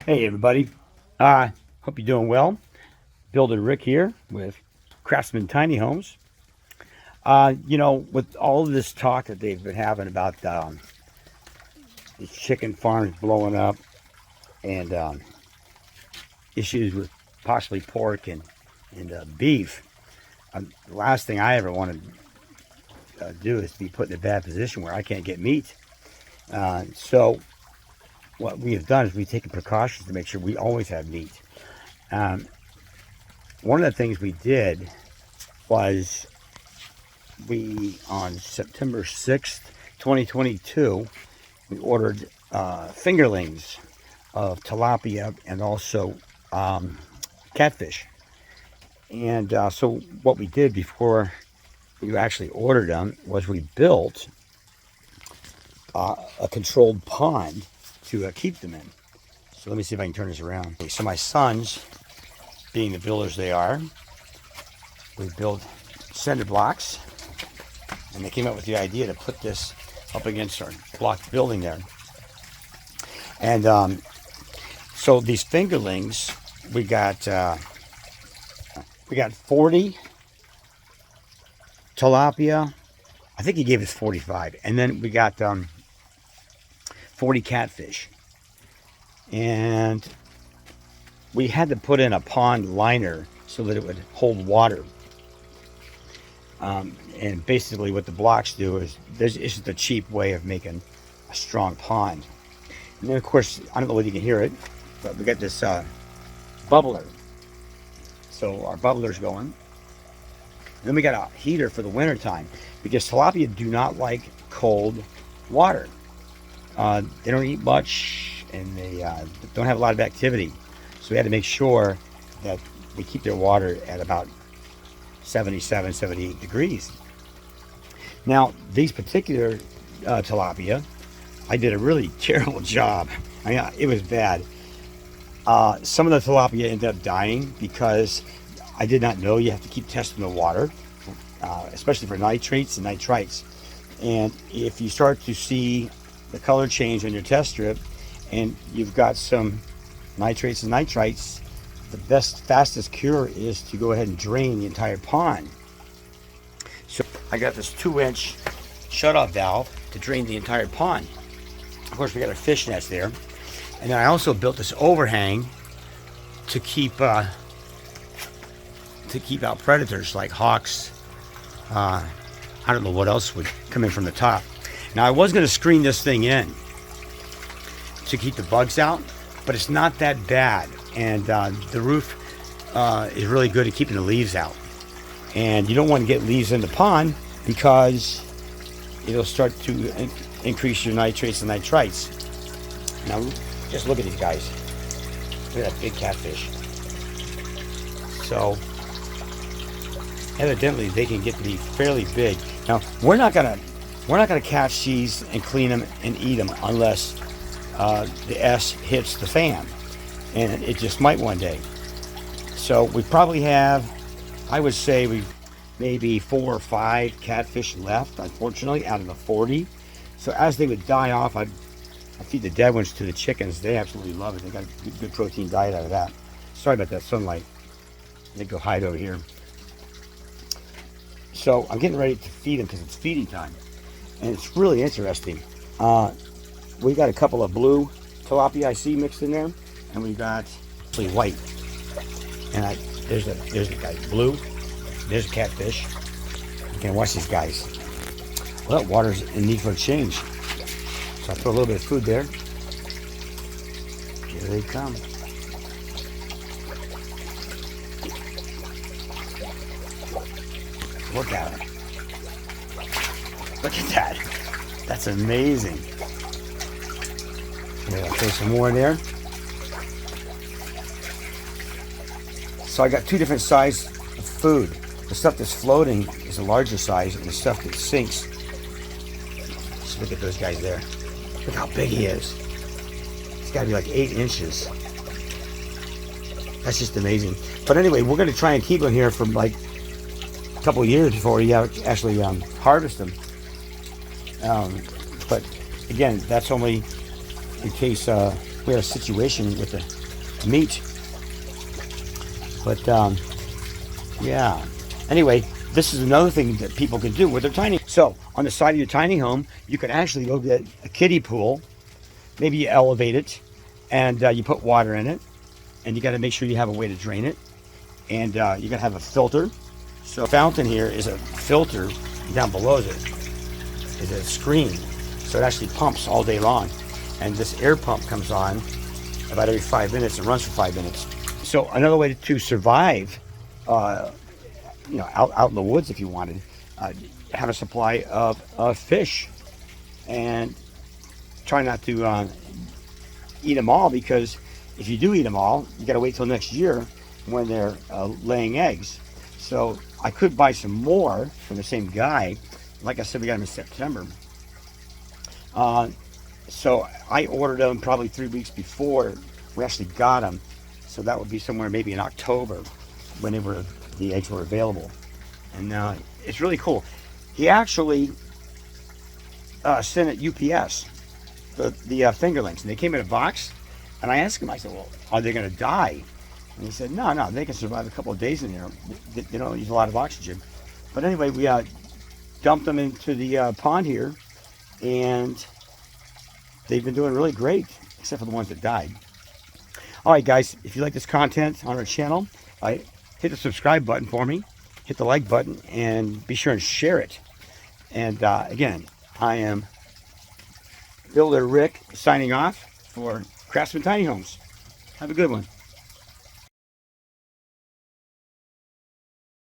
Hey everybody, hope you're doing well. Builder Rick here with Craftsman Tiny Homes. With all of this talk that they've been having about these chicken farms blowing up and issues with possibly pork and beef, the last thing I ever want to do is be put in a bad position where I can't get meat. So what we have done is we've taken precautions to make sure we always have meat. One of the things we did was on September 6th, 2022, we ordered fingerlings of tilapia and also catfish. And so what we did before we actually ordered them was we built a controlled pond to keep them in. So let me see if I can turn this around. Okay, so my sons, being the builders they are, we built cinder blocks, and they came up with the idea to put this up against our block building there. And so these fingerlings, we got 40 tilapia. I think he gave us 45, and then we got 40 catfish, and we had to put in a pond liner so that it would hold water. And basically what the blocks do is, this is the cheap way of making a strong pond. And then of course, I don't know whether you can hear it, but we got this bubbler. So our bubbler's going. Then we got a heater for the winter time, because tilapia do not like cold water. They don't eat much, and they don't have a lot of activity. So we had to make sure that we keep their water at about 77, 78 degrees. Now, these particular tilapia, I did a really terrible job. I mean, it was bad. Some of the tilapia ended up dying because I did not know you have to keep testing the water, especially for nitrates and nitrites. And if you start to see the color change on your test strip and you've got some nitrates and nitrites, the fastest cure is to go ahead and drain the entire pond. So I got this 2-inch shutoff valve to drain the entire pond. Of course, we got our fish nest there, and then I also built this overhang to keep out predators like hawks. I don't know what else would come in from the top. Now, I was going to screen this thing in to keep the bugs out, but it's not that bad. And the roof is really good at keeping the leaves out. And you don't want to get leaves in the pond because it'll start to increase your nitrates and nitrites. Now, just look at these guys. Look at that big catfish. So, evidently, they can get to be fairly big. Now, we're not gonna catch these and clean them and eat them unless the S hits the fan, and it just might one day. So we probably have, I would say, we've maybe 4 or 5 catfish left, unfortunately, out of the 40. So as they would die off, I feed the dead ones to the chickens. They absolutely love it. They got a good protein diet out of that. Sorry about that sunlight. They go hide over here. So I'm getting ready to feed them because it's feeding time. And it's really interesting. We got a couple of blue tilapia I see mixed in there, and we got actually white. And there's a guy, blue. There's a catfish. You can watch these guys. Well, water's in need for a change. So I put a little bit of food there. Here they come. Look at them. Look at that. That's amazing. Here, I'll throw some more in there. So I got 2 different sizes of food. The stuff that's floating is a larger size, and the stuff that sinks. Just look at those guys there. Look how big he is. He's got to be like 8 inches. That's just amazing. But anyway, we're going to try and keep him here for like a couple of years before we actually harvest them. But again, that's only in case we have a situation with the meat. But yeah. Anyway, this is another thing that people can do with their tiny. So on the side of your tiny home, you can actually go get a kiddie pool. Maybe you elevate it, and you put water in it, and you got to make sure you have a way to drain it, and you got to have a filter. So the fountain here is a filter. Down below it is a screen, so it actually pumps all day long, and this air pump comes on about every 5 minutes and runs for 5 minutes. So another way to survive, out in the woods, if you wanted, have a supply of fish, and try not to eat them all, because if you do eat them all, you got to wait till next year when they're laying eggs. So I could buy some more from the same guy. Like I said, we got them in September. So I ordered them probably 3 weeks before we actually got them. So that would be somewhere maybe in October when the eggs were available. And it's really cool. He actually sent it UPS, the fingerlings, and they came in a box. And I asked him, I said, well, are they going to die? And he said, no, they can survive a couple of days in there. They don't use a lot of oxygen. But anyway, we dumped them into the pond here, and they've been doing really great, except for the ones that died. All right, guys, if you like this content on our channel, hit the subscribe button for me, hit the like button, and be sure and share it. And again, I am Builder Rick signing off for Craftsman Tiny Homes. Have a good one.